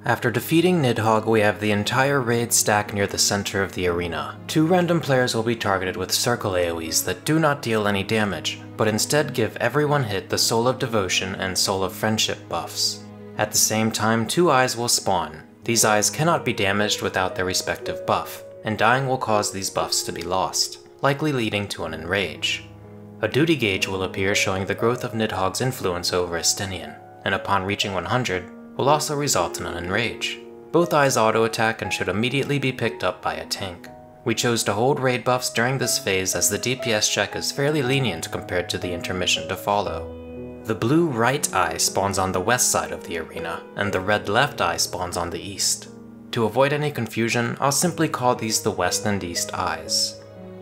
After defeating Nidhogg, we have the entire raid stack near the center of the arena. 2 random players will be targeted with circle AoEs that do not deal any damage, but instead give everyone hit the Soul of Devotion and Soul of Friendship buffs. At the same time, 2 eyes will spawn. These eyes cannot be damaged without their respective buff, and dying will cause these buffs to be lost, likely leading to an Enrage. A duty gauge will appear showing the growth of Nidhogg's influence over Estinian, and upon reaching 100, will also result in an Enrage. Both eyes auto-attack and should immediately be picked up by a tank. We chose to hold raid buffs during this phase as the DPS check is fairly lenient compared to the intermission to follow. The blue right eye spawns on the west side of the arena, and the red left eye spawns on the east. To avoid any confusion, I'll simply call these the west and east eyes.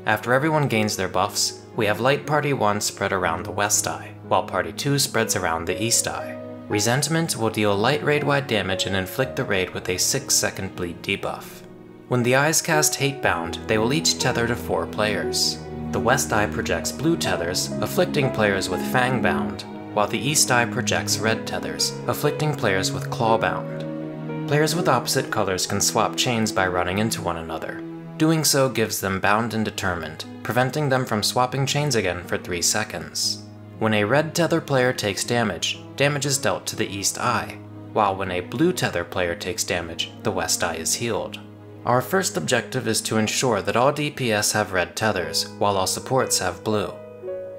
After everyone gains their buffs, we have Light Party 1 spread around the west eye, while Party 2 spreads around the east eye. Resentment will deal light raid-wide damage and inflict the raid with a 6-second bleed debuff. When the eyes cast Hatebound, they will each tether to 4 players. The west eye projects blue tethers, afflicting players with Fangbound, while the east eye projects red tethers, afflicting players with Clawbound. Players with opposite colors can swap chains by running into one another. Doing so gives them Bound and Determined, preventing them from swapping chains again for 3 seconds. When a red tether player takes damage, damage is dealt to the east eye, while when a blue tether player takes damage, the west eye is healed. Our first objective is to ensure that all DPS have red tethers, while all supports have blue.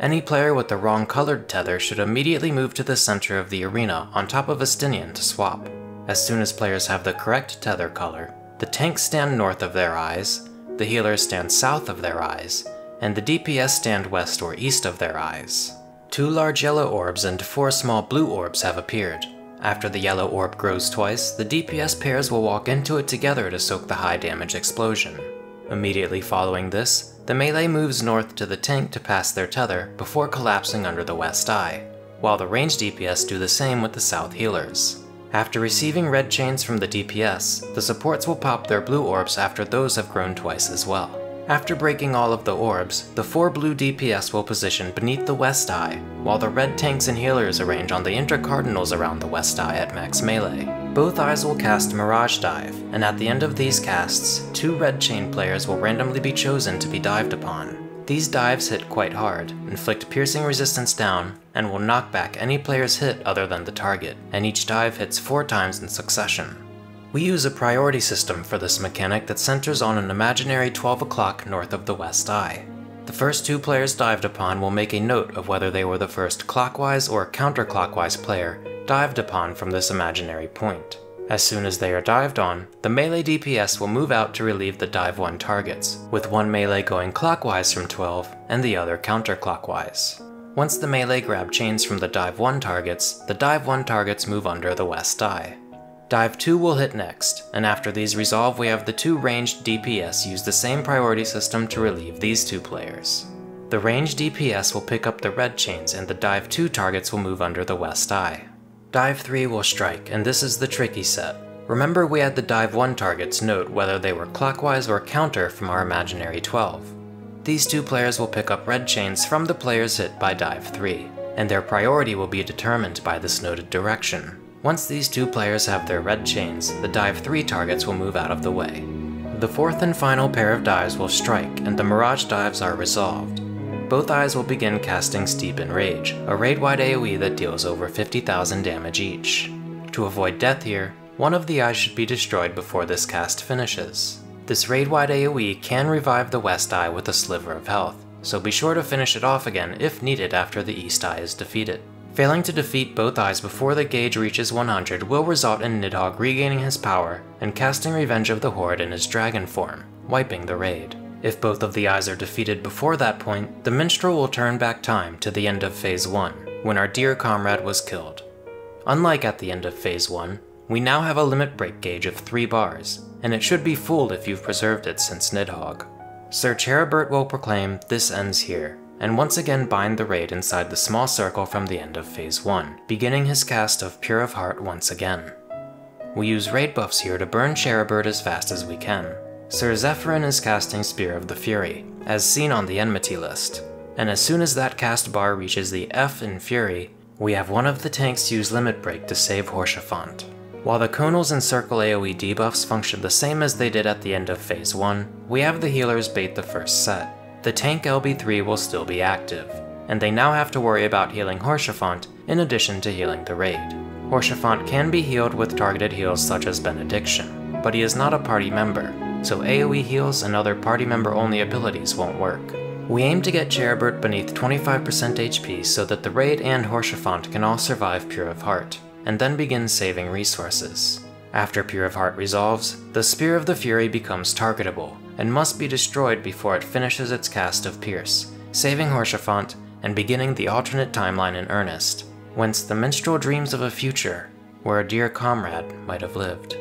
Any player with the wrong colored tether should immediately move to the center of the arena on top of Estinian to swap. As soon as players have the correct tether color, the tanks stand north of their eyes, the healers stand south of their eyes, and the DPS stand west or east of their eyes. 2 large yellow orbs and 4 small blue orbs have appeared. After the yellow orb grows twice, the DPS pairs will walk into it together to soak the high damage explosion. Immediately following this, the melee moves north to the tank to pass their tether before collapsing under the west eye, while the ranged DPS do the same with the south healers. After receiving red chains from the DPS, the supports will pop their blue orbs after those have grown twice as well. After breaking all of the orbs, the 4 blue DPS will position beneath the west eye, while the red tanks and healers arrange on the intercardinals around the west eye at max melee. Both eyes will cast Mirage Dive, and at the end of these casts, 2 red chain players will randomly be chosen to be dived upon. These dives hit quite hard, inflict piercing resistance down, and will knock back any player's hit other than the target, and each dive hits 4 times in succession. We use a priority system for this mechanic that centers on an imaginary 12 o'clock north of the west eye. The first 2 players dived upon will make a note of whether they were the first clockwise or counterclockwise player dived upon from this imaginary point. As soon as they are dived on, the melee DPS will move out to relieve the dive 1 targets, with one melee going clockwise from 12 and the other counterclockwise. Once the melee grab chains from the dive 1 targets, the dive 1 targets move under the west eye. Dive 2 will hit next, and after these resolve we have the 2 ranged DPS use the same priority system to relieve these 2 players. The ranged DPS will pick up the red chains and the dive 2 targets will move under the west eye. Dive 3 will strike, and this is the tricky set. Remember we had the dive 1 targets note whether they were clockwise or counter from our imaginary 12. These 2 players will pick up red chains from the players hit by dive 3, and their priority will be determined by this noted direction. Once these 2 players have their red chains, the dive 3 targets will move out of the way. The 4th and final pair of dives will strike, and the Mirage Dives are resolved. Both eyes will begin casting Steep Enrage, a raid-wide AoE that deals over 50,000 damage each. To avoid death here, one of the eyes should be destroyed before this cast finishes. This raid-wide AoE can revive the west eye with a sliver of health, so be sure to finish it off again if needed after the east eye is defeated. Failing to defeat both eyes before the gauge reaches 100 will result in Nidhogg regaining his power and casting Revenge of the Horde in his dragon form, wiping the raid. If both of the eyes are defeated before that point, the minstrel will turn back time to the end of Phase 1, when our dear comrade was killed. Unlike at the end of Phase 1, we now have a limit break gauge of 3 bars, and it should be full if you've preserved it since Nidhogg. Sir Cherubert will proclaim, "This ends here," and once again bind the raid inside the small circle from the end of Phase 1, beginning his cast of Pure of Heart once again. We use raid buffs here to burn Cherubert as fast as we can. Sir Zephyrin is casting Spear of the Fury, as seen on the enmity list, and as soon as that cast bar reaches the F in Fury, we have one of the tanks use Limit Break to save Haurchefant. While the Conals and Circle AoE debuffs function the same as they did at the end of Phase 1, we have the healers bait the first set. The tank LB3 will still be active, and they now have to worry about healing Haurchefant in addition to healing the raid. Haurchefant can be healed with targeted heals such as Benediction, but he is not a party member, so AoE heals and other party member only abilities won't work. We aim to get Cherubert beneath 25% HP so that the raid and Haurchefant can all survive Pure of Heart, and then begin saving resources. After Pure of Heart resolves, the Spear of the Fury becomes targetable, and must be destroyed before it finishes its cast of Pierce, saving Haurchefant and beginning the alternate timeline in earnest, whence the minstrel dreams of a future where a dear comrade might have lived.